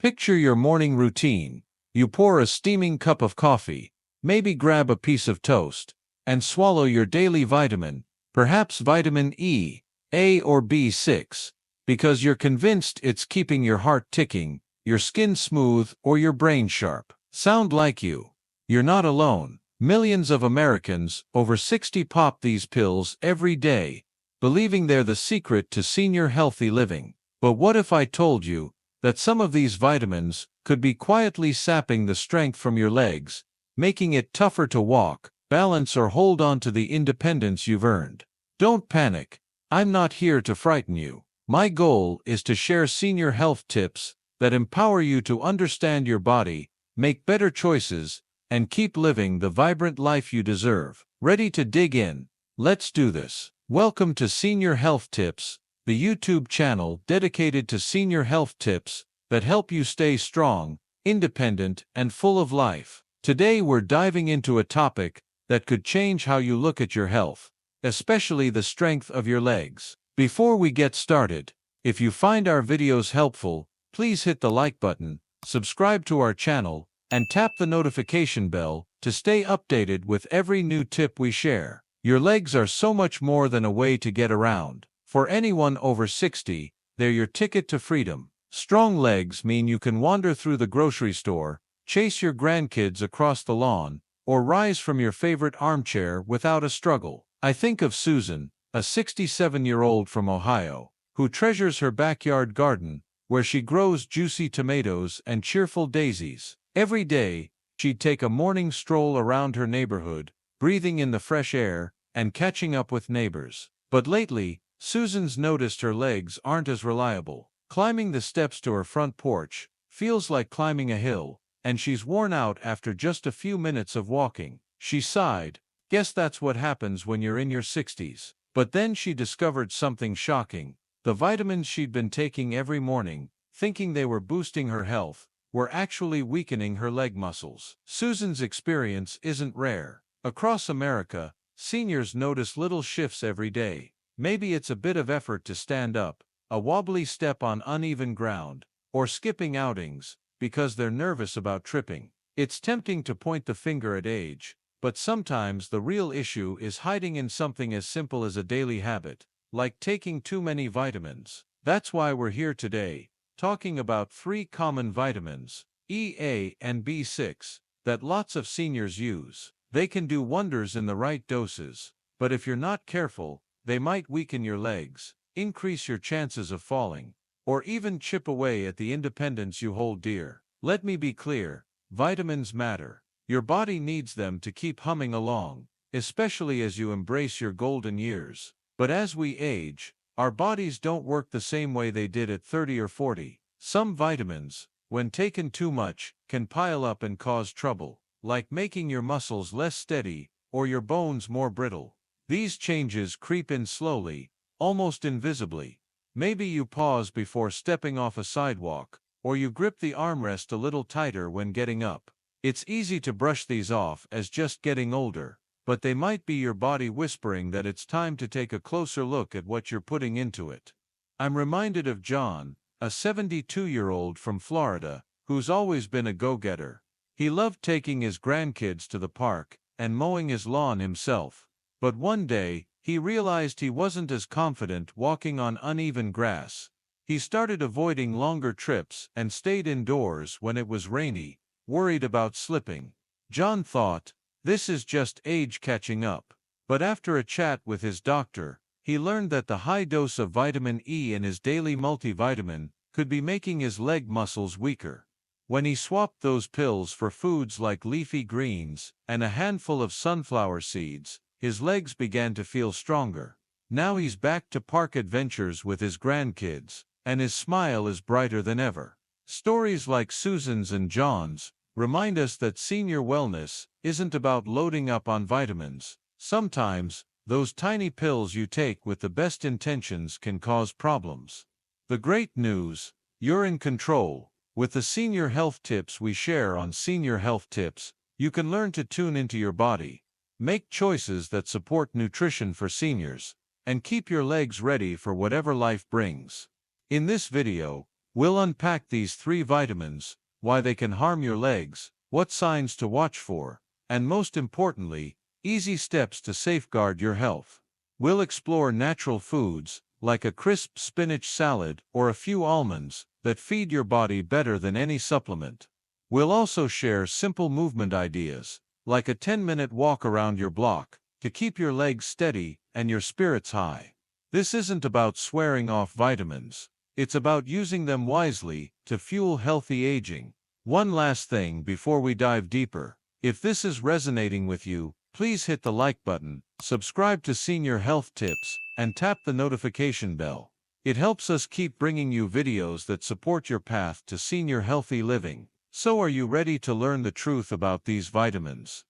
Picture your morning routine. You pour a steaming cup of coffee, maybe grab a piece of toast, and swallow your daily vitamin, perhaps vitamin E, A or B6, because you're convinced it's keeping your heart ticking, your skin smooth, or your brain sharp. Sound like you? You're not alone. Millions of Americans over 60 pop these pills every day, believing they're the secret to senior healthy living. But what if I told you that some of these vitamins could be quietly sapping the strength from your legs, making it tougher to walk, balance, or hold on to the independence you've earned? Don't panic. I'm not here to frighten you. My goal is to share senior health tips that empower you to understand your body, make better choices, and keep living the vibrant life you deserve. Ready to dig in? Let's do this. Welcome to Senior Health Tips, the YouTube channel dedicated to senior health tips that help you stay strong, independent, and full of life. Today we're diving into a topic that could change how you look at your health, especially the strength of your legs. Before we get started, if you find our videos helpful, please hit the like button, subscribe to our channel, and tap the notification bell to stay updated with every new tip we share. Your legs are so much more than a way to get around. For anyone over 60, they're your ticket to freedom. Strong legs mean you can wander through the grocery store, chase your grandkids across the lawn, or rise from your favorite armchair without a struggle. I think of Susan, a 67-year-old from Ohio, who treasures her backyard garden, where she grows juicy tomatoes and cheerful daisies. Every day, she'd take a morning stroll around her neighborhood, breathing in the fresh air and catching up with neighbors. But lately, Susan's noticed her legs aren't as reliable. Climbing the steps to her front porch feels like climbing a hill, and she's worn out after just a few minutes of walking. She sighed. Guess that's what happens when you're in your 60s. But then she discovered something shocking. The vitamins she'd been taking every morning, thinking they were boosting her health, were actually weakening her leg muscles. Susan's experience isn't rare. Across America, seniors notice little shifts every day. Maybe it's a bit of effort to stand up, a wobbly step on uneven ground, or skipping outings because they're nervous about tripping. It's tempting to point the finger at age, but sometimes the real issue is hiding in something as simple as a daily habit, like taking too many vitamins. That's why we're here today, talking about 3 common vitamins, E, A, and B6, that lots of seniors use. They can do wonders in the right doses, but if you're not careful, they might weaken your legs, increase your chances of falling, or even chip away at the independence you hold dear. Let me be clear, vitamins matter. Your body needs them to keep humming along, especially as you embrace your golden years. But as we age, our bodies don't work the same way they did at 30 or 40. Some vitamins, when taken too much, can pile up and cause trouble, like making your muscles less steady or your bones more brittle. These changes creep in slowly, almost invisibly. Maybe you pause before stepping off a sidewalk, or you grip the armrest a little tighter when getting up. It's easy to brush these off as just getting older, but they might be your body whispering that it's time to take a closer look at what you're putting into it. I'm reminded of John, a 72-year-old from Florida, who's always been a go-getter. He loved taking his grandkids to the park and mowing his lawn himself. But one day, he realized he wasn't as confident walking on uneven grass. He started avoiding longer trips and stayed indoors when it was rainy, worried about slipping. John thought, this is just age catching up. But after a chat with his doctor, he learned that the high dose of vitamin E in his daily multivitamin could be making his leg muscles weaker. When he swapped those pills for foods like leafy greens and a handful of sunflower seeds, his legs began to feel stronger. Now he's back to park adventures with his grandkids, and his smile is brighter than ever. Stories like Susan's and John's remind us that senior wellness isn't about loading up on vitamins. Sometimes, those tiny pills you take with the best intentions can cause problems. The great news: you're in control. With the senior health tips we share on Senior Health Tips, you can learn to tune into your body, make choices that support nutrition for seniors, and keep your legs ready for whatever life brings. In this video, We'll unpack these 3 vitamins, why they can harm your legs, what signs to watch for, and most importantly, easy steps to safeguard your health. We'll explore natural foods, like a crisp spinach salad or a few almonds, that feed your body better than any supplement. We'll also share simple movement ideas, like a 10-minute walk around your block, to keep your legs steady and your spirits high. This isn't about swearing off vitamins. It's about using them wisely to fuel healthy aging. One last thing before we dive deeper. If this is resonating with you, please hit the like button, subscribe to Senior Health Tips, and tap the notification bell. It helps us keep bringing you videos that support your path to senior healthy living. So are you ready to learn the truth about these vitamins?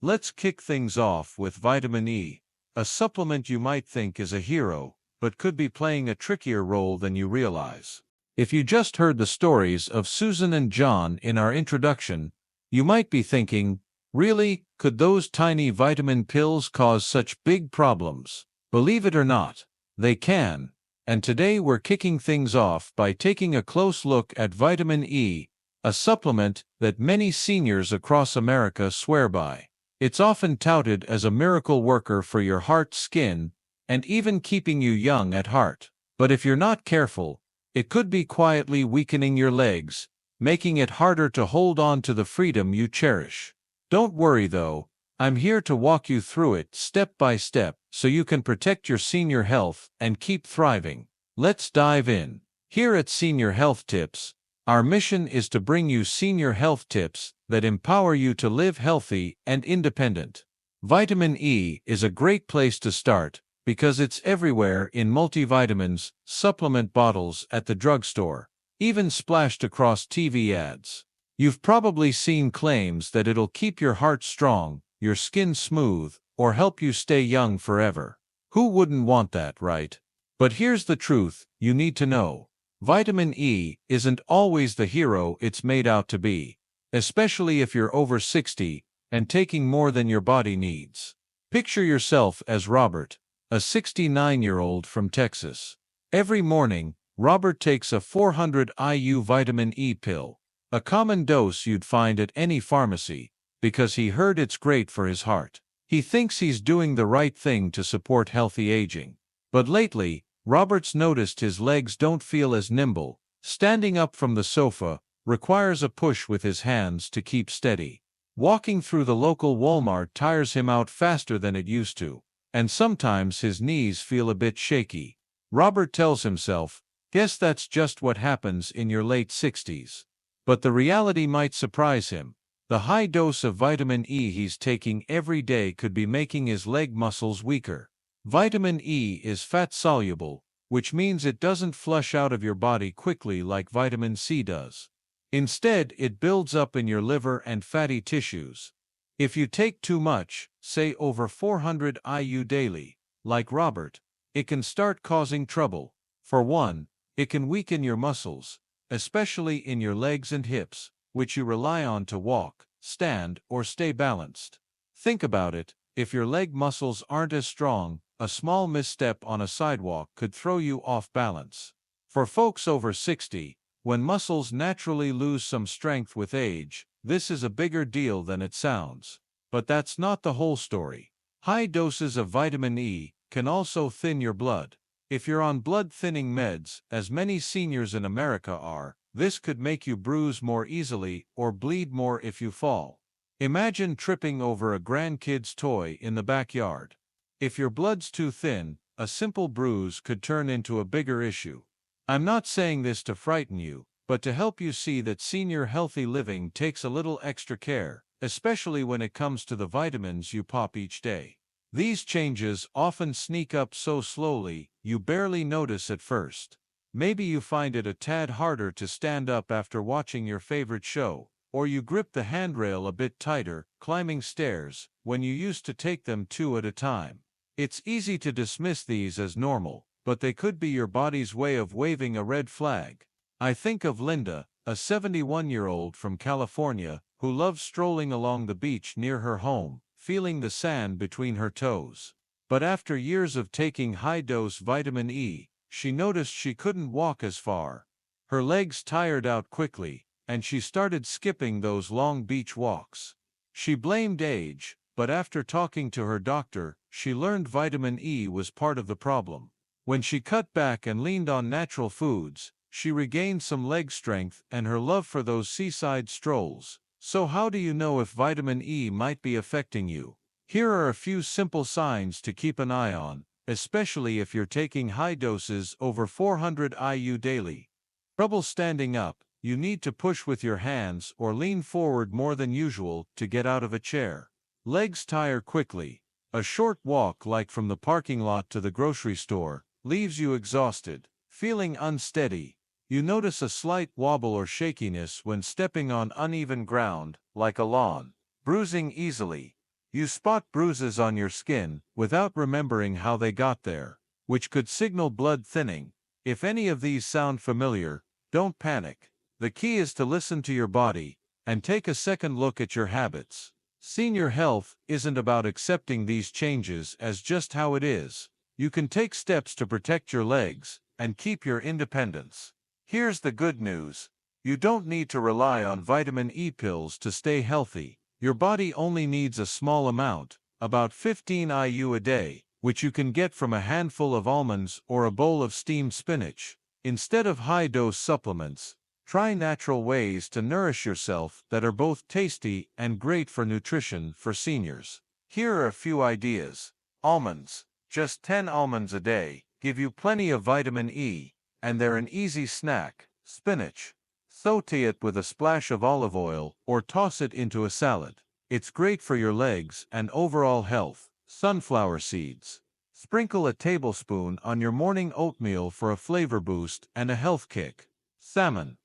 Let's kick things off with vitamin E, a supplement you might think is a hero, but could be playing a trickier role than you realize. If you just heard the stories of Susan and John in our introduction, you might be thinking, really, could those tiny vitamin pills cause such big problems? Believe it or not, they can. And today we're kicking things off by taking a close look at vitamin E, a supplement that many seniors across America swear by. It's often touted as a miracle worker for your heart, skin, and even keeping you young at heart. But if you're not careful, it could be quietly weakening your legs, making it harder to hold on to the freedom you cherish. Don't worry though, I'm here to walk you through it step by step so you can protect your senior health and keep thriving. Let's dive in. Here at Senior Health Tips, our mission is to bring you senior health tips that empower you to live healthy and independent. Vitamin E is a great place to start because it's everywhere in multivitamins, supplement bottles at the drugstore, even splashed across TV ads. You've probably seen claims that it'll keep your heart strong, your skin smooth, or help you stay young forever. Who wouldn't want that, right? But here's the truth you need to know. Vitamin E isn't always the hero it's made out to be, especially if you're over 60 and taking more than your body needs. Picture yourself as Robert, a 69-year-old from Texas. Every morning, Robert takes a 400 IU vitamin E pill, a common dose you'd find at any pharmacy, because he heard it's great for his heart. He thinks he's doing the right thing to support healthy aging. But lately, Robert's noticed his legs don't feel as nimble. Standing up from the sofa requires a push with his hands to keep steady. Walking through the local Walmart tires him out faster than it used to, and sometimes his knees feel a bit shaky. Robert tells himself, "Guess that's just what happens in your late 60s. But the reality might surprise him. The high dose of vitamin E he's taking every day could be making his leg muscles weaker. Vitamin E is fat-soluble, which means it doesn't flush out of your body quickly like vitamin C does. Instead, it builds up in your liver and fatty tissues. If you take too much, say over 400 IU daily, like Robert, it can start causing trouble. For one, it can weaken your muscles, especially in your legs and hips, which you rely on to walk, stand, or stay balanced. Think about it, if your leg muscles aren't as strong, a small misstep on a sidewalk could throw you off balance. For folks over 60, when muscles naturally lose some strength with age, this is a bigger deal than it sounds. But that's not the whole story. High doses of vitamin E can also thin your blood. If you're on blood-thinning meds, as many seniors in America are, this could make you bruise more easily or bleed more if you fall. Imagine tripping over a grandkid's toy in the backyard. If your blood's too thin, a simple bruise could turn into a bigger issue. I'm not saying this to frighten you, but to help you see that senior healthy living takes a little extra care, especially when it comes to the vitamins you pop each day. These changes often sneak up so slowly, you barely notice at first. Maybe you find it a tad harder to stand up after watching your favorite show, or you grip the handrail a bit tighter, climbing stairs, when you used to take them 2 at a time. It's easy to dismiss these as normal, but they could be your body's way of waving a red flag. I think of Linda, a 71-year-old from California, who loves strolling along the beach near her home, feeling the sand between her toes. But after years of taking high-dose vitamin E, she noticed she couldn't walk as far. Her legs tired out quickly, and she started skipping those long beach walks. She blamed age, but after talking to her doctor, she learned vitamin E was part of the problem. When she cut back and leaned on natural foods, she regained some leg strength and her love for those seaside strolls. So how do you know if vitamin E might be affecting you? Here are a few simple signs to keep an eye on, especially if you're taking high doses over 400 IU daily. Trouble standing up, you need to push with your hands or lean forward more than usual to get out of a chair. Legs tire quickly. A short walk, like from the parking lot to the grocery store, leaves you exhausted, feeling unsteady. You notice a slight wobble or shakiness when stepping on uneven ground, like a lawn. Bruising easily. You spot bruises on your skin without remembering how they got there, which could signal blood thinning. If any of these sound familiar, don't panic. The key is to listen to your body and take a second look at your habits. Senior health isn't about accepting these changes as just how it is. You can take steps to protect your legs and keep your independence. Here's the good news. You don't need to rely on vitamin E pills to stay healthy. Your body only needs a small amount, about 15 IU a day, which you can get from a handful of almonds or a bowl of steamed spinach. Instead of high-dose supplements, try natural ways to nourish yourself that are both tasty and great for nutrition for seniors. Here are a few ideas. Almonds. Just 10 almonds a day give you plenty of vitamin E, and they're an easy snack. Spinach. Sauté it with a splash of olive oil or toss it into a salad. It's great for your legs and overall health. Sunflower seeds. Sprinkle a tablespoon on your morning oatmeal for a flavor boost and a health kick. Salmon.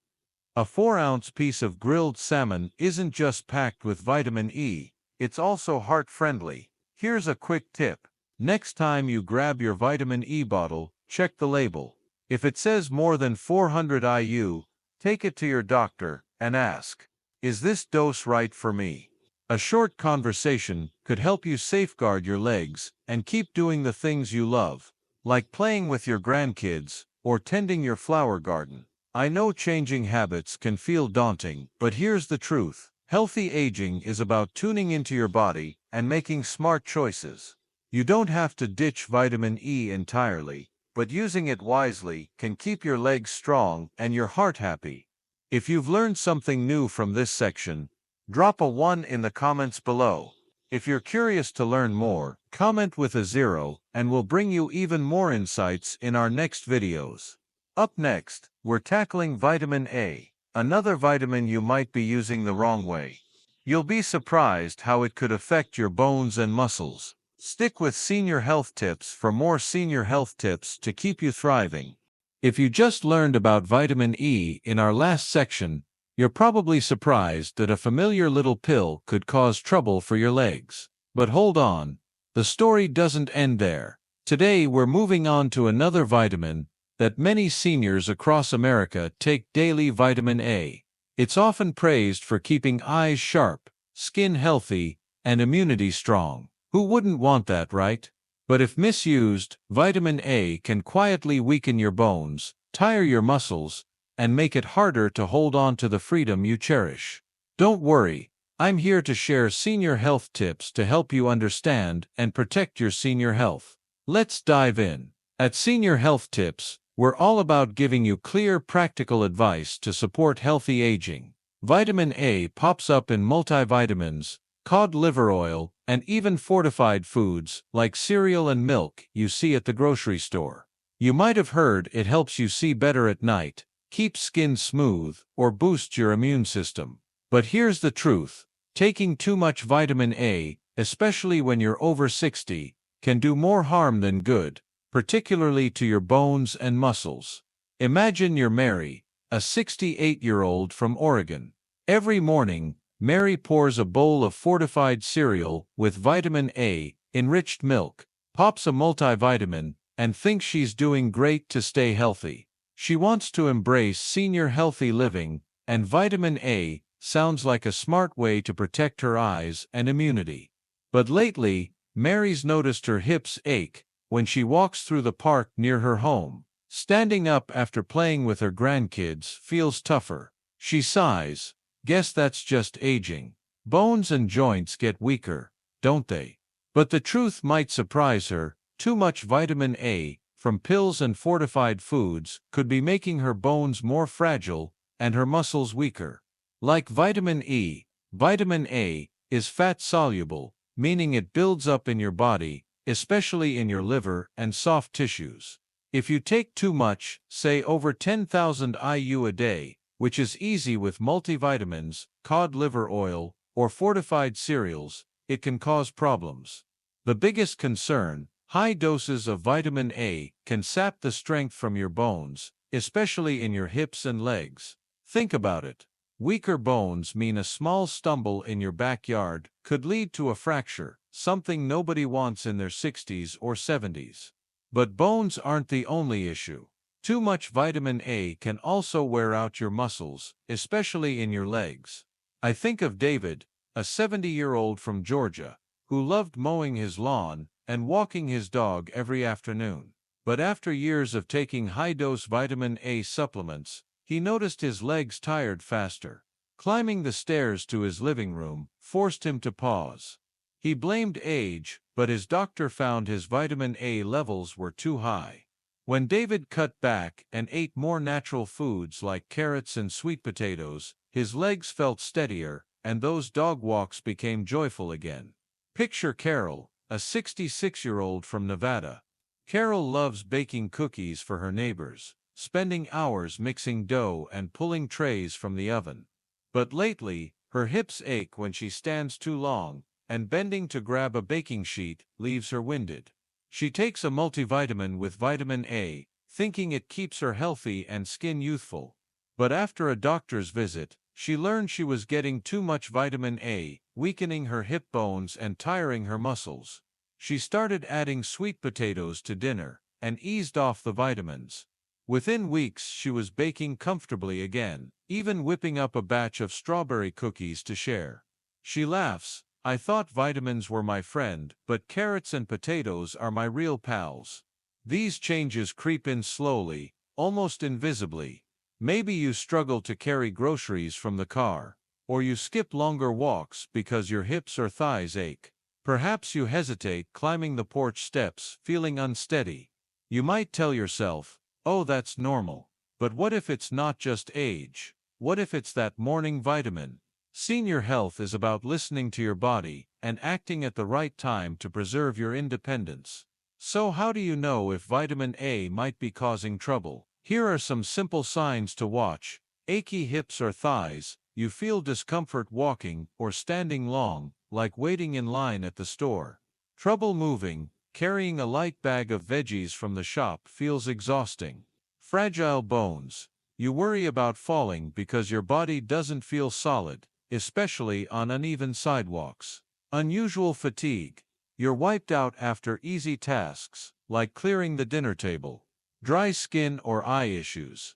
A 4-ounce piece of grilled salmon isn't just packed with vitamin E, it's also heart-friendly. Here's a quick tip. Next time you grab your vitamin E bottle, check the label. If it says more than 400 IU, take it to your doctor and ask, is this dose right for me? A short conversation could help you safeguard your legs and keep doing the things you love, like playing with your grandkids or tending your flower garden. I know changing habits can feel daunting, but here's the truth. Healthy aging is about tuning into your body and making smart choices. You don't have to ditch vitamin E entirely, but using it wisely can keep your legs strong and your heart happy. If you've learned something new from this section, drop a 1 in the comments below. If you're curious to learn more, comment with a 0 and we'll bring you even more insights in our next videos. Up next, we're tackling vitamin A, another vitamin you might be using the wrong way. You'll be surprised how it could affect your bones and muscles. Stick with Senior Health Tips for more senior health tips to keep you thriving. If you just learned about vitamin E in our last section, you're probably surprised that a familiar little pill could cause trouble for your legs. But hold on, the story doesn't end there. Today we're moving on to another vitamin that many seniors across America take daily: vitamin A. It's often praised for keeping eyes sharp, skin healthy, and immunity strong. Who wouldn't want that, right? But if misused, vitamin A can quietly weaken your bones, tire your muscles, and make it harder to hold on to the freedom you cherish. Don't worry, I'm here to share senior health tips to help you understand and protect your senior health. Let's dive in. At Senior Health Tips, we're all about giving you clear, practical advice to support healthy aging. Vitamin A pops up in multivitamins, cod liver oil, and even fortified foods like cereal and milk you see at the grocery store. You might have heard it helps you see better at night, keeps skin smooth, or boosts your immune system. But here's the truth. Taking too much vitamin A, especially when you're over 60, can do more harm than good, particularly to your bones and muscles. Imagine you're Mary, a 68-year-old from Oregon. Every morning, Mary pours a bowl of fortified cereal with vitamin A, enriched milk, pops a multivitamin, and thinks she's doing great to stay healthy. She wants to embrace senior healthy living, and vitamin A sounds like a smart way to protect her eyes and immunity. But lately, Mary's noticed her hips ache when she walks through the park near her home. Standing up after playing with her grandkids feels tougher. She sighs. Guess that's just aging. Bones and joints get weaker, don't they? But the truth might surprise her. Too much vitamin A, from pills and fortified foods, could be making her bones more fragile and her muscles weaker. Like vitamin E, vitamin A is fat-soluble, meaning it builds up in your body, especially in your liver and soft tissues. If you take too much, say over 10,000 IU a day, which is easy with multivitamins, cod liver oil, or fortified cereals, it can cause problems. The biggest concern: high doses of vitamin A can sap the strength from your bones, especially in your hips and legs. Think about it. Weaker bones mean a small stumble in your backyard could lead to a fracture, something nobody wants in their 60s or 70s. But bones aren't the only issue. Too much vitamin A can also wear out your muscles, especially in your legs. I think of David, a 70-year-old from Georgia, who loved mowing his lawn and walking his dog every afternoon. But after years of taking high-dose vitamin A supplements, he noticed his legs tired faster. Climbing the stairs to his living room forced him to pause. He blamed age, but his doctor found his vitamin A levels were too high. When David cut back and ate more natural foods like carrots and sweet potatoes, his legs felt steadier, and those dog walks became joyful again. Picture Carol, a 66-year-old from Nevada. Carol loves baking cookies for her neighbors, spending hours mixing dough and pulling trays from the oven. But lately, her hips ache when she stands too long, and bending to grab a baking sheet leaves her winded. She takes a multivitamin with vitamin A, thinking it keeps her healthy and skin youthful. But after a doctor's visit, she learned she was getting too much vitamin A, weakening her hip bones and tiring her muscles. She started adding sweet potatoes to dinner and eased off the vitamins. Within weeks, she was baking comfortably again, even whipping up a batch of strawberry cookies to share. She laughs. I thought vitamins were my friend, but carrots and potatoes are my real pals. These changes creep in slowly, almost invisibly. Maybe you struggle to carry groceries from the car, or you skip longer walks because your hips or thighs ache. Perhaps you hesitate climbing the porch steps, feeling unsteady. You might tell yourself, "Oh, that's normal." But what if it's not just age? What if it's that morning vitamin? Senior health is about listening to your body and acting at the right time to preserve your independence. So how do you know if vitamin A might be causing trouble? Here are some simple signs to watch. Achy hips or thighs. You feel discomfort walking or standing long, like waiting in line at the store. Trouble moving. Carrying a light bag of veggies from the shop feels exhausting. Fragile bones. You worry about falling because your body doesn't feel solid, especially on uneven sidewalks. Unusual fatigue. You're wiped out after easy tasks, like clearing the dinner table. Dry skin or eye issues.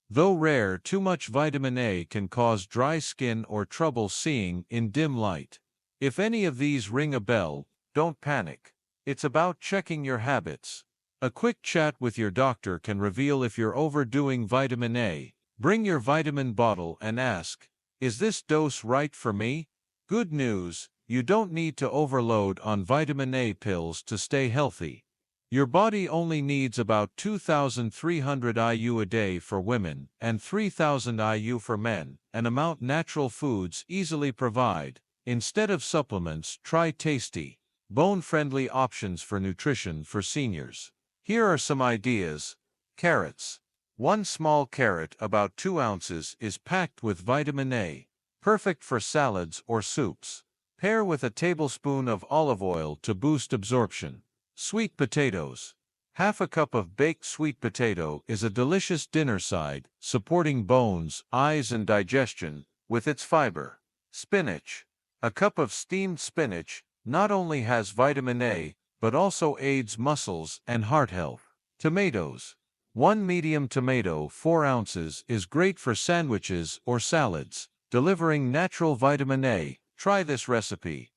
Though rare, too much vitamin A can cause dry skin or trouble seeing in dim light. If any of these ring a bell, don't panic. It's about checking your habits. A quick chat with your doctor can reveal if you're overdoing vitamin A. Bring your vitamin bottle and ask, "Is this dose right for me?" Good news, you don't need to overload on vitamin A pills to stay healthy. Your body only needs about 2,300 IU a day for women and 3,000 IU for men, an amount natural foods easily provide. Instead of supplements, try tasty, bone-friendly options for nutrition for seniors. Here are some ideas. Carrots. One small carrot, about 2 ounces, is packed with vitamin A, perfect for salads or soups. Pair with a tablespoon of olive oil to boost absorption. Sweet potatoes. Half a cup of baked sweet potato is a delicious dinner side, supporting bones, eyes, and digestion with its fiber. Spinach. A cup of steamed spinach not only has vitamin A, but also aids muscles and heart health. Tomatoes. One medium tomato, 4 ounces, is great for sandwiches or salads, delivering natural vitamin A. Try this recipe.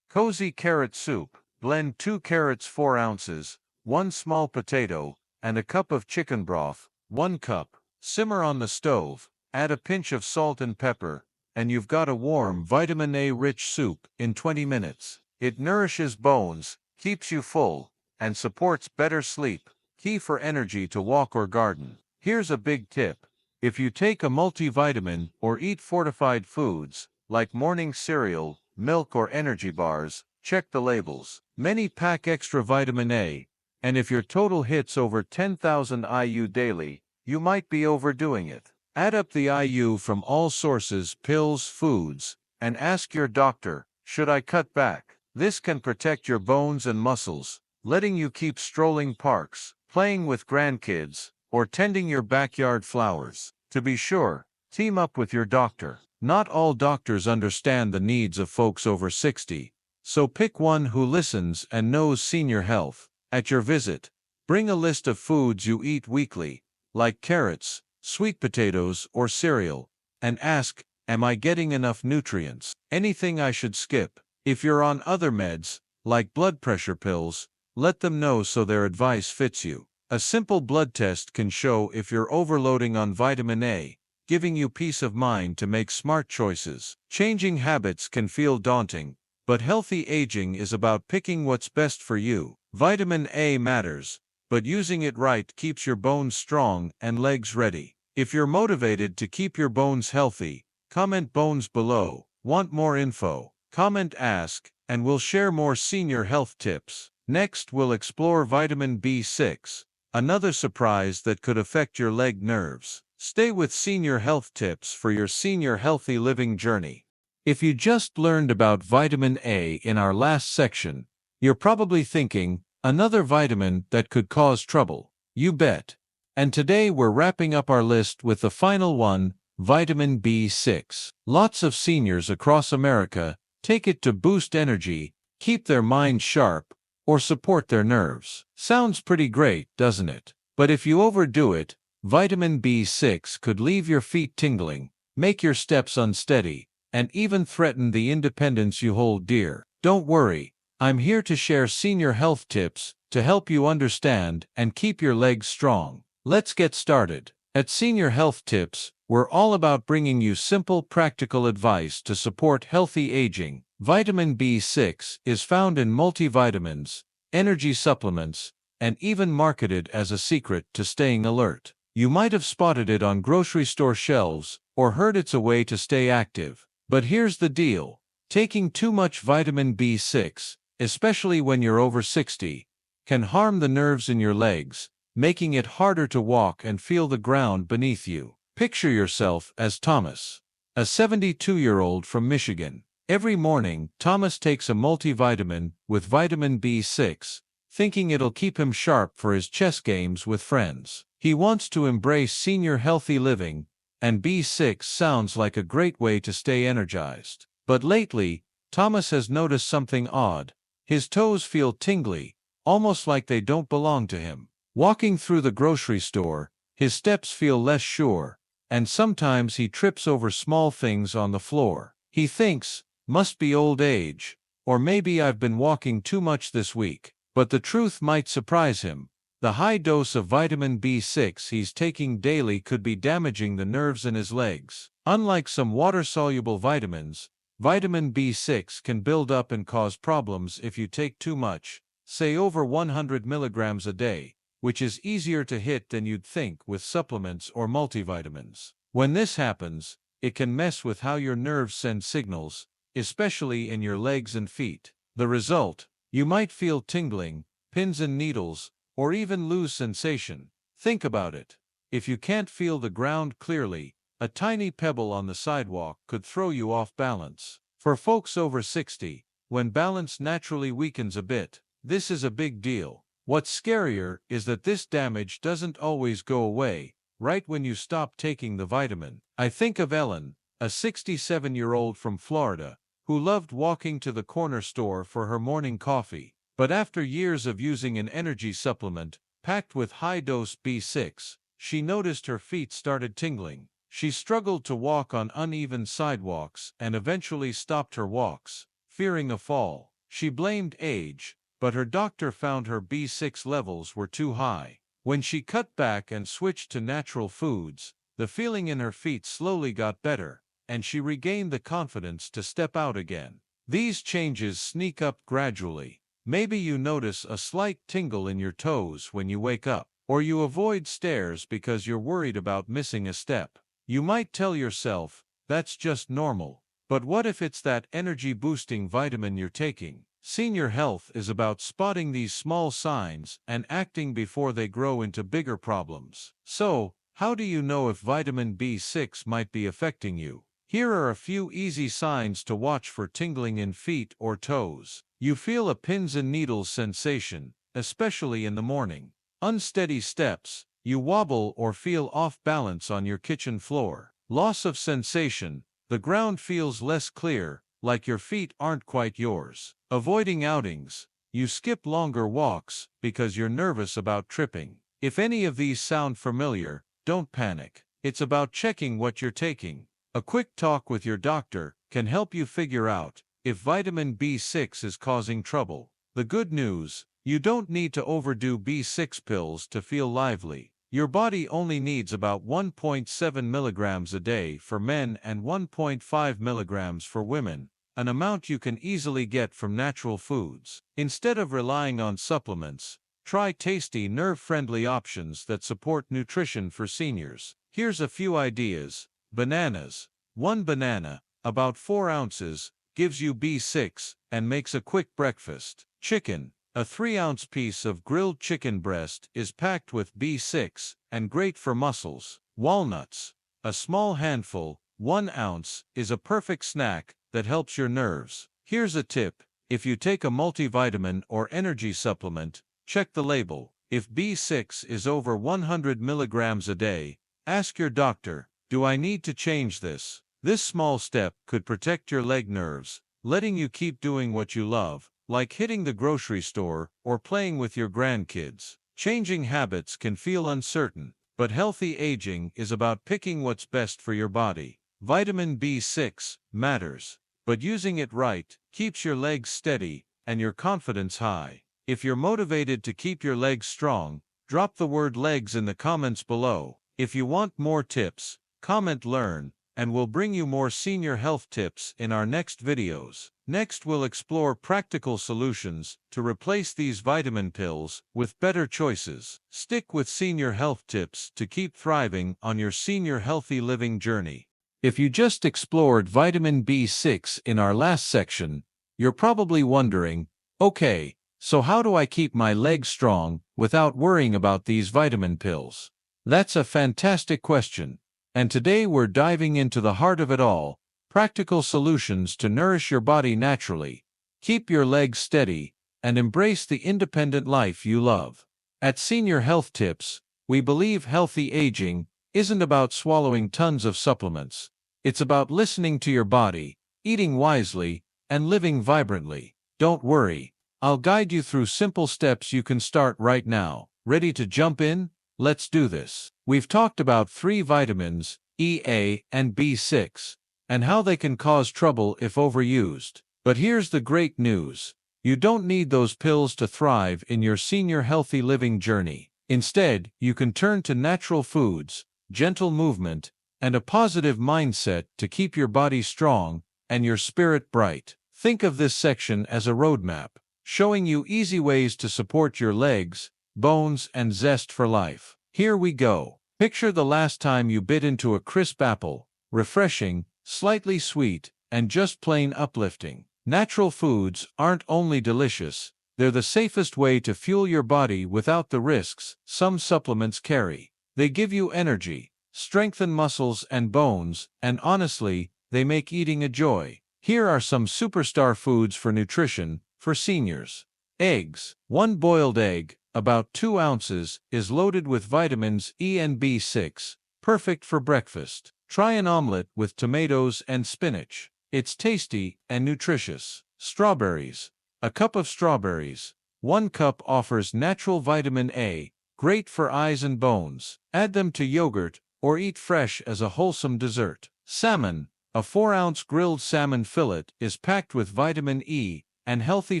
Cozy carrot soup. Blend 2 carrots, 4 ounces, 1 small potato, and a cup of chicken broth, 1 cup. Simmer on the stove, add a pinch of salt and pepper, and you've got a warm vitamin A-rich soup in 20 minutes. It nourishes bones, keeps you full, and supports better sleep, key for energy to walk or garden. Here's a big tip. If you take a multivitamin or eat fortified foods, like morning cereal, milk or energy bars, check the labels. Many pack extra vitamin A, and if your total hits over 10,000 IU daily, you might be overdoing it. Add up the IU from all sources, pills, foods, and ask your doctor, should I cut back? This can protect your bones and muscles, letting you keep strolling parks, playing with grandkids, or tending your backyard flowers. To be sure, team up with your doctor. Not all doctors understand the needs of folks over 60, so pick one who listens and knows senior health. At your visit, bring a list of foods you eat weekly, like carrots, sweet potatoes, or cereal, and ask, am I getting enough nutrients? Anything I should skip? If you're on other meds, like blood pressure pills, let them know so their advice fits you. A simple blood test can show if you're overloading on vitamin A, giving you peace of mind to make smart choices. Changing habits can feel daunting, but healthy aging is about picking what's best for you. Vitamin A matters, but using it right keeps your bones strong and legs ready. If you're motivated to keep your bones healthy, comment bones below. Want more info? Comment ask, and we'll share more senior health tips. Next, we'll explore vitamin B6, another surprise that could affect your leg nerves. Stay with Senior Health Tips for your senior healthy living journey. If you just learned about vitamin A in our last section, you're probably thinking, another vitamin that could cause trouble. You bet. And today we're wrapping up our list with the final one, vitamin B6. Lots of seniors across America take it to boost energy, keep their minds sharp, or support their nerves. Sounds pretty great, doesn't it? But if you overdo it, vitamin B6 could leave your feet tingling, make your steps unsteady, and even threaten the independence you hold dear. Don't worry, I'm here to share senior health tips to help you understand and keep your legs strong. Let's get started. At Senior Health Tips, we're all about bringing you simple, practical advice to support healthy aging. Vitamin B6 is found in multivitamins, energy supplements, and even marketed as a secret to staying alert. You might have spotted it on grocery store shelves or heard it's a way to stay active. But here's the deal. Taking too much vitamin B6, especially when you're over 60, can harm the nerves in your legs, making it harder to walk and feel the ground beneath you. Picture yourself as Thomas, a 72-year-old from Michigan. Every morning, Thomas takes a multivitamin with vitamin B6, thinking it'll keep him sharp for his chess games with friends. He wants to embrace senior healthy living, and B6 sounds like a great way to stay energized. But lately, Thomas has noticed something odd. His toes feel tingly, almost like they don't belong to him. Walking through the grocery store, his steps feel less sure, and sometimes he trips over small things on the floor. He thinks, must be old age, or maybe I've been walking too much this week. But the truth might surprise him. The high dose of vitamin B6 he's taking daily could be damaging the nerves in his legs. Unlike some water-soluble vitamins, vitamin B6 can build up and cause problems if you take too much, say over 100 milligrams a day, which is easier to hit than you'd think with supplements or multivitamins. When this happens, it can mess with how your nerves send signals, especially in your legs and feet. The result? You might feel tingling, pins and needles, or even lose sensation. Think about it. If you can't feel the ground clearly, a tiny pebble on the sidewalk could throw you off balance. For folks over 60, when balance naturally weakens a bit, this is a big deal. What's scarier is that this damage doesn't always go away right when you stop taking the vitamin. I think of Ellen, a 67-year-old from Florida, who loved walking to the corner store for her morning coffee. But after years of using an energy supplement packed with high-dose B6, she noticed her feet started tingling. She struggled to walk on uneven sidewalks and eventually stopped her walks, fearing a fall. She blamed age, but her doctor found her B6 levels were too high. When she cut back and switched to natural foods, the feeling in her feet slowly got better, and she regained the confidence to step out again. These changes sneak up gradually. Maybe you notice a slight tingle in your toes when you wake up, or you avoid stairs because you're worried about missing a step. You might tell yourself, that's just normal. But what if it's that energy-boosting vitamin you're taking? Senior health is about spotting these small signs and acting before they grow into bigger problems. So, how do you know if vitamin B6 might be affecting you? Here are a few easy signs to watch for tingling in feet or toes. You feel a pins and needles sensation, especially in the morning. Unsteady steps. You wobble or feel off balance on your kitchen floor. Loss of sensation. The ground feels less clear, like your feet aren't quite yours. Avoiding outings. You skip longer walks because you're nervous about tripping. If any of these sound familiar, don't panic. It's about checking what you're taking. A quick talk with your doctor can help you figure out if vitamin B6 is causing trouble. The good news, you don't need to overdo B6 pills to feel lively. Your body only needs about 1.7 milligrams a day for men and 1.5 milligrams for women, an amount you can easily get from natural foods. Instead of relying on supplements, try tasty, nerve-friendly options that support nutrition for seniors. Here's a few ideas. Bananas. One banana, about 4 ounces, gives you B6 and makes a quick breakfast. Chicken. A 3-ounce piece of grilled chicken breast is packed with B6 and great for muscles. Walnuts. A small handful, 1 ounce, is a perfect snack that helps your nerves. Here's a tip. If you take a multivitamin or energy supplement, check the label. If B6 is over 100 milligrams a day, ask your doctor, do I need to change this? This small step could protect your leg nerves, letting you keep doing what you love, like hitting the grocery store or playing with your grandkids. Changing habits can feel uncertain, but healthy aging is about picking what's best for your body. Vitamin B6 matters, but using it right keeps your legs steady and your confidence high. If you're motivated to keep your legs strong, drop the word legs in the comments below. If you want more tips, comment learn, and we'll bring you more senior health tips in our next videos. Next, we'll explore practical solutions to replace these vitamin pills with better choices. Stick with senior health tips to keep thriving on your senior healthy living journey. If you just explored vitamin B6 in our last section, you're probably wondering, okay, so how do I keep my legs strong without worrying about these vitamin pills? That's a fantastic question. And today we're diving into the heart of it all, practical solutions to nourish your body naturally, keep your legs steady, and embrace the independent life you love. At Senior Health Tips, we believe healthy aging isn't about swallowing tons of supplements. It's about listening to your body, eating wisely, and living vibrantly. Don't worry, I'll guide you through simple steps you can start right now. Ready to jump in? Let's do this. We've talked about 3 vitamins, E, A, and B6, and how they can cause trouble if overused. But here's the great news. You don't need those pills to thrive in your senior healthy living journey. Instead, you can turn to natural foods, gentle movement, and a positive mindset to keep your body strong and your spirit bright. Think of this section as a roadmap, showing you easy ways to support your legs, bones, and zest for life. Here we go. Picture the last time you bit into a crisp apple, refreshing, slightly sweet, and just plain uplifting. Natural foods aren't only delicious, they're the safest way to fuel your body without the risks some supplements carry. They give you energy, strengthen muscles and bones, and honestly, they make eating a joy. Here are some superstar foods for nutrition for seniors. Eggs. 1 boiled egg, about 2 ounces, is loaded with vitamins E and B6, perfect for breakfast. Try an omelet with tomatoes and spinach. It's tasty and nutritious. Strawberries. A cup of strawberries. 1 cup offers natural vitamin A, great for eyes and bones. Add them to yogurt or eat fresh as a wholesome dessert. Salmon. A 4-ounce grilled salmon fillet is packed with vitamin E and healthy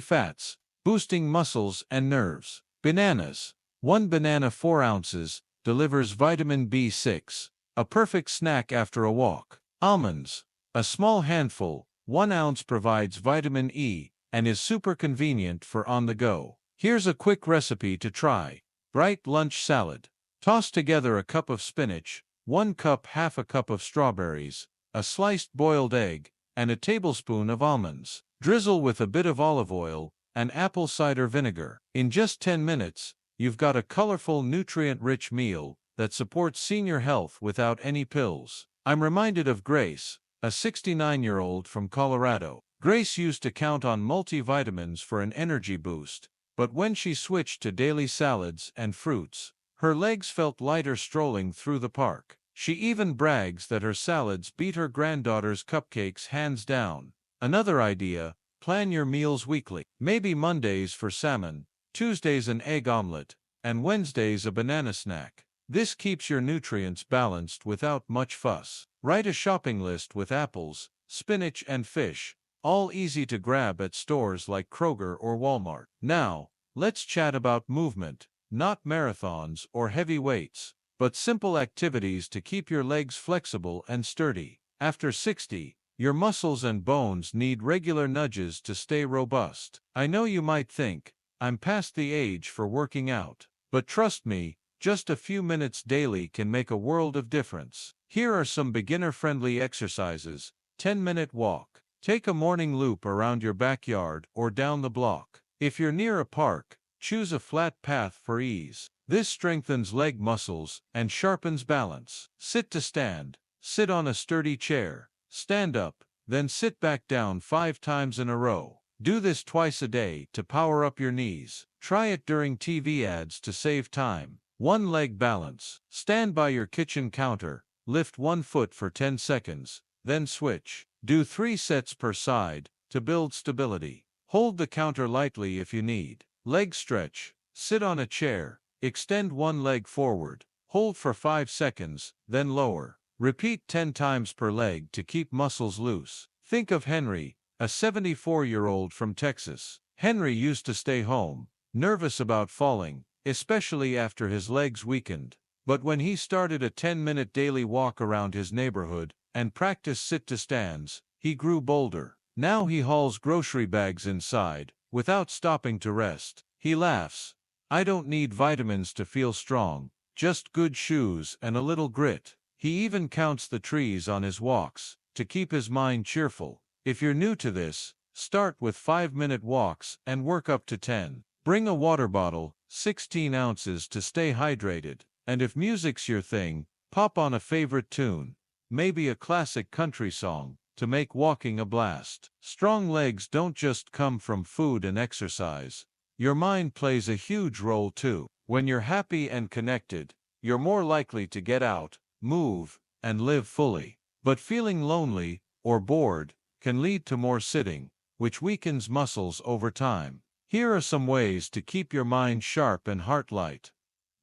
fats, boosting muscles and nerves. Bananas. 1 banana 4 ounces, delivers vitamin B6, a perfect snack after a walk. Almonds. A small handful, 1 ounce provides vitamin E, and is super convenient for on the go. Here's a quick recipe to try. Bright lunch salad. Toss together a cup of spinach, 1 cup half a cup of strawberries, a sliced boiled egg, and a tablespoon of almonds. Drizzle with a bit of olive oil and apple cider vinegar. In just 10 minutes, you've got a colorful, nutrient-rich meal that supports senior health without any pills. I'm reminded of Grace, a 69-year-old from Colorado. Grace used to count on multivitamins for an energy boost, but when she switched to daily salads and fruits, her legs felt lighter strolling through the park. She even brags that her salads beat her granddaughter's cupcakes hands down. Another idea: plan your meals weekly. Maybe Mondays for salmon, Tuesdays an egg omelet, and Wednesdays a banana snack. This keeps your nutrients balanced without much fuss. Write a shopping list with apples, spinach, and fish, all easy to grab at stores like Kroger or Walmart. Now, let's chat about movement, not marathons or heavy weights, but simple activities to keep your legs flexible and sturdy. After 60, your muscles and bones need regular nudges to stay robust. I know you might think, I'm past the age for working out, but trust me, just a few minutes daily can make a world of difference. Here are some beginner-friendly exercises. 10-minute walk. Take a morning loop around your backyard or down the block. If you're near a park, choose a flat path for ease. This strengthens leg muscles and sharpens balance. Sit to stand. Sit on a sturdy chair. Stand up, then sit back down 5 times in a row. Do this twice a day to power up your knees. Try it during TV ads to save time. 1 leg balance. Stand by your kitchen counter, lift 1 foot for 10 seconds, then switch. Do 3 sets per side to build stability. Hold the counter lightly if you need. Leg stretch. Sit on a chair, extend 1 leg forward, hold for 5 seconds, then lower. Repeat 10 times per leg to keep muscles loose. Think of Henry, a 74-year-old from Texas. Henry used to stay home, nervous about falling, especially after his legs weakened. But when he started a 10-minute daily walk around his neighborhood and practiced sit-to-stands, he grew bolder. Now he hauls grocery bags inside, without stopping to rest. He laughs. I don't need vitamins to feel strong, just good shoes and a little grit. He even counts the trees on his walks, to keep his mind cheerful. If you're new to this, start with 5-minute walks and work up to 10. Bring a water bottle, 16 ounces to stay hydrated. And if music's your thing, pop on a favorite tune, maybe a classic country song, to make walking a blast. Strong legs don't just come from food and exercise. Your mind plays a huge role too. When you're happy and connected, you're more likely to get out, move, and live fully. But feeling lonely or bored can lead to more sitting, which weakens muscles over time. Here are some ways to keep your mind sharp and heart light.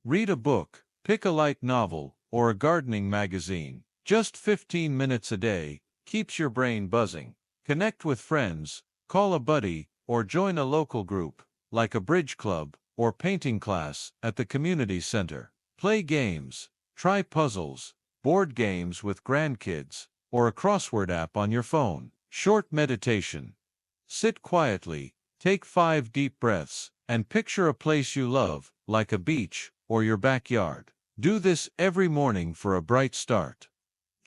Read a book, pick a light novel, or a gardening magazine. Just 15 minutes a day keeps your brain buzzing. Connect with friends, call a buddy, or join a local group, like a bridge club or painting class at the community center. Play games, try puzzles, board games with grandkids, or a crossword app on your phone. Short meditation. Sit quietly, take 5 deep breaths, and picture a place you love, like a beach or your backyard. Do this every morning for a bright start.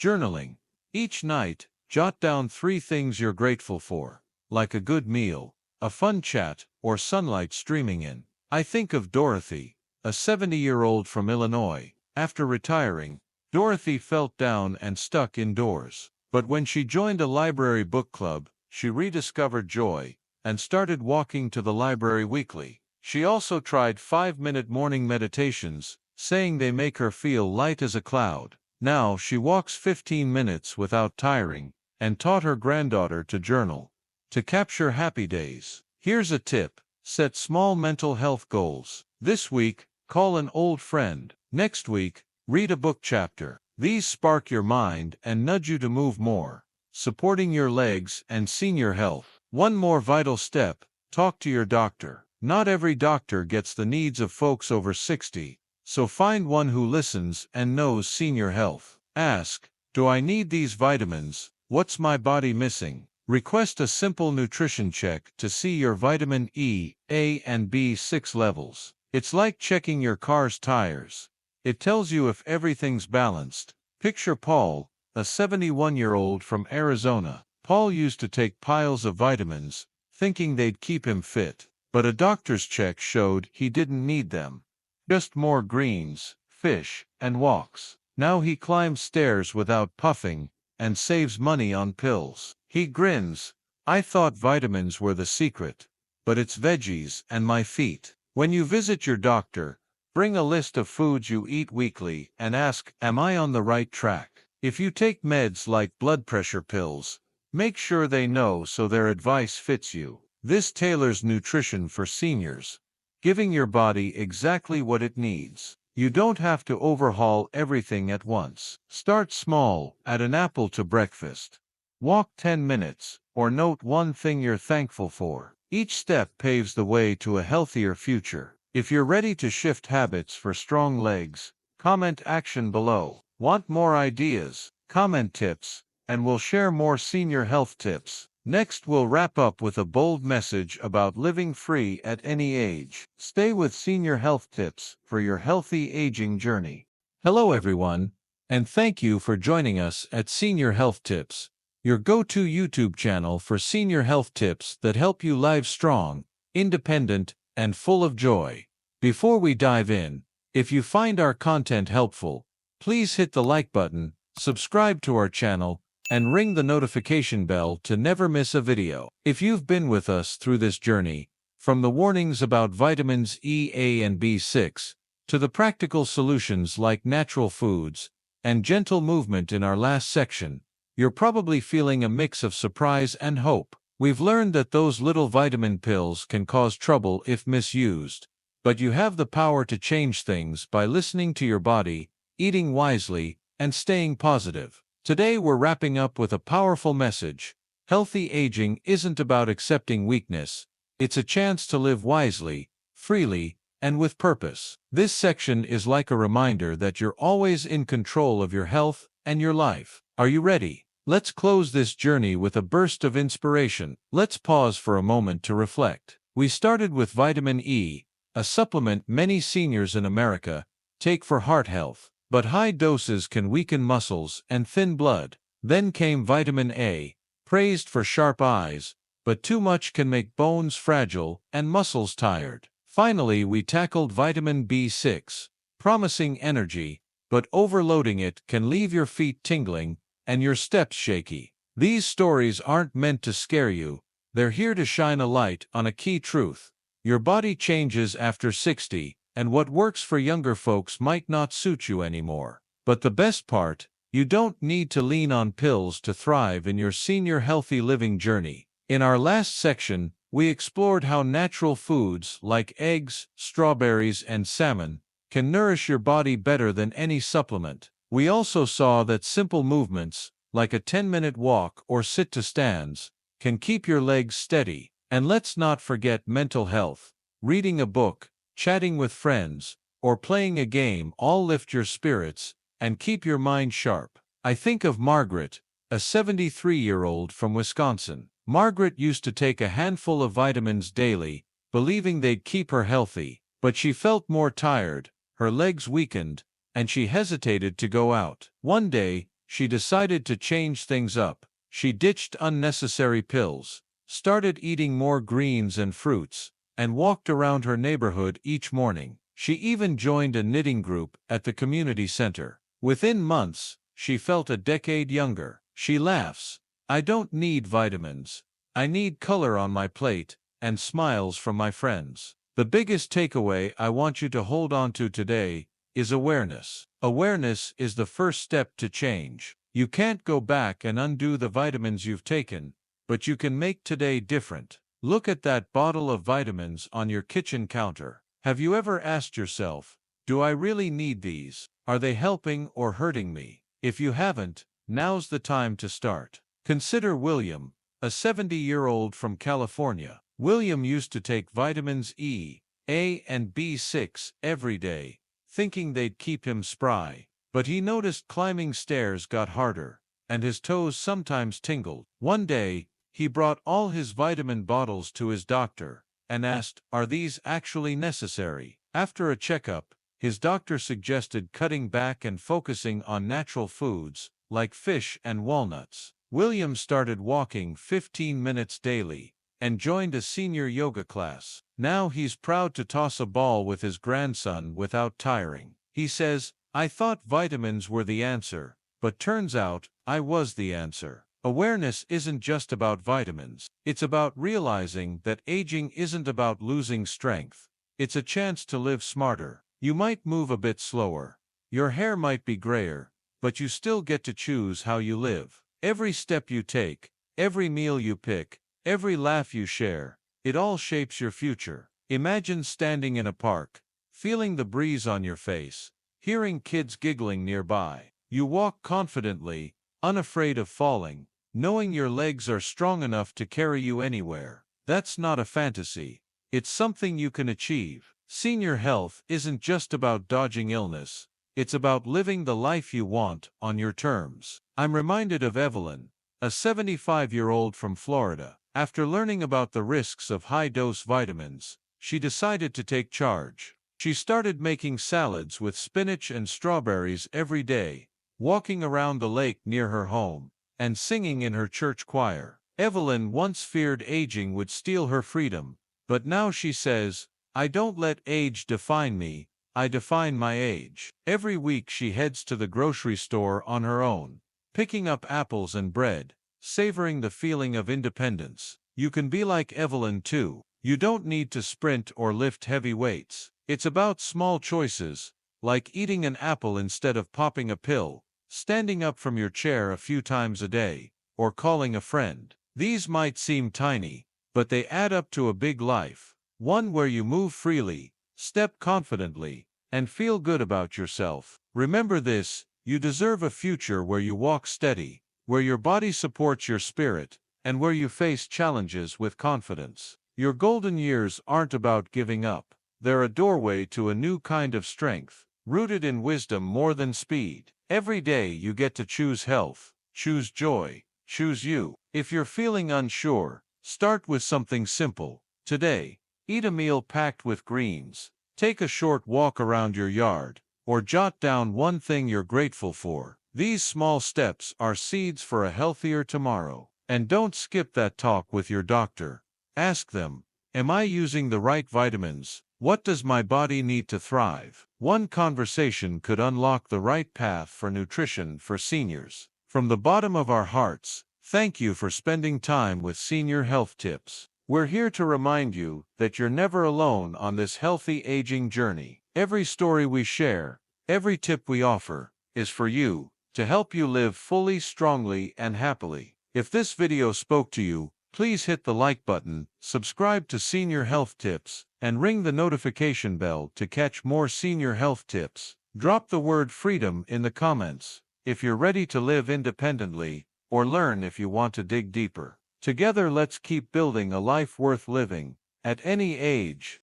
Journaling. Each night, jot down 3 things you're grateful for, like a good meal, a fun chat, or sunlight streaming in. I think of Dorothy, a 70-year-old from Illinois. After retiring, Dorothy felt down and stuck indoors. But when she joined a library book club, she rediscovered joy and started walking to the library weekly. She also tried 5-minute morning meditations, saying they make her feel light as a cloud. Now she walks 15 minutes without tiring, and taught her granddaughter to journal. To capture happy days, here's a tip: set small mental health goals. This week, call an old friend. Next week, read a book chapter. These spark your mind and nudge you to move more, supporting your legs and senior health. One more vital step: talk to your doctor. Not every doctor gets the needs of folks over 60, so find one who listens and knows senior health. Ask, do I need these vitamins? What's my body missing? Request a simple nutrition check to see your vitamin E, A, and B6 levels. It's like checking your car's tires. It tells you if everything's balanced. Picture Paul, a 71-year-old from Arizona. Paul used to take piles of vitamins, thinking they'd keep him fit. But a doctor's check showed he didn't need them. Just more greens, fish, and walks. Now he climbs stairs without puffing and saves money on pills. He grins. I thought vitamins were the secret, but it's veggies and my feet. When you visit your doctor, bring a list of foods you eat weekly and ask, am I on the right track? If you take meds like blood pressure pills, make sure they know so their advice fits you. This tailors nutrition for seniors, giving your body exactly what it needs. You don't have to overhaul everything at once. Start small, add an apple to breakfast. Walk 10 minutes, or note one thing you're thankful for. Each step paves the way to a healthier future. If you're ready to shift habits for strong legs, comment action below. Want more ideas? Comment tips, and we'll share more senior health tips. Next, we'll wrap up with a bold message about living free at any age. Stay with Senior Health Tips for your healthy aging journey. Hello everyone, and thank you for joining us at Senior Health Tips, your go-to YouTube channel for senior health tips that help you live strong, independent, and full of joy. Before we dive in, if you find our content helpful, please hit the like button, subscribe to our channel, and ring the notification bell to never miss a video. If you've been with us through this journey, from the warnings about vitamins E, A, and B6, to the practical solutions like natural foods and gentle movement in our last section, you're probably feeling a mix of surprise and hope. We've learned that those little vitamin pills can cause trouble if misused, but you have the power to change things by listening to your body, eating wisely, and staying positive. Today we're wrapping up with a powerful message. Healthy aging isn't about accepting weakness. It's a chance to live wisely, freely, and with purpose. This section is like a reminder that you're always in control of your health and your life. Are you ready? Let's close this journey with a burst of inspiration. Let's pause for a moment to reflect. We started with vitamin E, a supplement many seniors in America take for heart health. But high doses can weaken muscles and thin blood. Then came vitamin A, praised for sharp eyes, but too much can make bones fragile and muscles tired. Finally, we tackled vitamin B6, promising energy, but overloading it can leave your feet tingling and your steps shaky. These stories aren't meant to scare you. They're here to shine a light on a key truth. Your body changes after 60. And what works for younger folks might not suit you anymore. But the best part, you don't need to lean on pills to thrive in your senior healthy living journey. In our last section, we explored how natural foods like eggs, strawberries, and salmon can nourish your body better than any supplement. We also saw that simple movements, like a 10-minute walk or sit to stands, can keep your legs steady. And let's not forget mental health. Reading a book, chatting with friends, or playing a game all lift your spirits and keep your mind sharp. I think of Margaret, a 73-year-old from Wisconsin. Margaret used to take a handful of vitamins daily, believing they'd keep her healthy, but she felt more tired, her legs weakened, and she hesitated to go out. One day, she decided to change things up. She ditched unnecessary pills, started eating more greens and fruits, and walked around her neighborhood each morning. She even joined a knitting group at the community center. Within months, she felt a decade younger. She laughs, I don't need vitamins. I need color on my plate and smiles from my friends. The biggest takeaway I want you to hold on to today is awareness. Awareness is the first step to change. You can't go back and undo the vitamins you've taken, but you can make today different. Look at that bottle of vitamins on your kitchen counter. Have you ever asked yourself, do I really need these? Are they helping or hurting me? If you haven't, now's the time to start. Consider William, a 70-year-old from California. William used to take vitamins E, A, and B6 every day, thinking they'd keep him spry. But he noticed climbing stairs got harder, and his toes sometimes tingled. One day, he brought all his vitamin bottles to his doctor and asked, "Are these actually necessary?" After a checkup, his doctor suggested cutting back and focusing on natural foods, like fish and walnuts. William started walking 15 minutes daily and joined a senior yoga class. Now he's proud to toss a ball with his grandson without tiring. He says, "I thought vitamins were the answer, but turns out I was the answer." Awareness isn't just about vitamins. It's about realizing that aging isn't about losing strength. It's a chance to live smarter. You might move a bit slower. Your hair might be grayer, but you still get to choose how you live. Every step you take, every meal you pick, every laugh you share, it all shapes your future. Imagine standing in a park, feeling the breeze on your face, hearing kids giggling nearby. You walk confidently, unafraid of falling, knowing your legs are strong enough to carry you anywhere. That's not a fantasy. It's something you can achieve. Senior health isn't just about dodging illness. It's about living the life you want on your terms. I'm reminded of Evelyn, a 75-year-old from Florida. After learning about the risks of high-dose vitamins, she decided to take charge. She started making salads with spinach and strawberries every day, walking around the lake near her home, and singing in her church choir. Evelyn once feared aging would steal her freedom, but now she says, "I don't let age define me, I define my age." Every week she heads to the grocery store on her own, picking up apples and bread, savoring the feeling of independence. You can be like Evelyn too. You don't need to sprint or lift heavy weights. It's about small choices, like eating an apple instead of popping a pill, standing up from your chair a few times a day, or calling a friend. These might seem tiny, but they add up to a big life. One where you move freely, step confidently, and feel good about yourself. Remember this, you deserve a future where you walk steady, where your body supports your spirit, and where you face challenges with confidence. Your golden years aren't about giving up. They're a doorway to a new kind of strength, rooted in wisdom more than speed. Every day you get to choose health, choose joy, choose you. If you're feeling unsure, start with something simple. Today, eat a meal packed with greens, take a short walk around your yard, or jot down one thing you're grateful for. These small steps are seeds for a healthier tomorrow. And don't skip that talk with your doctor. Ask them, "Am I using the right vitamins? What does my body need to thrive?" One conversation could unlock the right path for nutrition for seniors. From the bottom of our hearts, thank you for spending time with Senior Health Tips. We're here to remind you that you're never alone on this healthy aging journey. Every story we share, every tip we offer, is for you, to help you live fully, strongly, and happily. If this video spoke to you, please hit the like button, subscribe to Senior Health Tips, and ring the notification bell to catch more senior health tips. Drop the word freedom in the comments if you're ready to live independently, or learn if you want to dig deeper. Together, let's keep building a life worth living, at any age.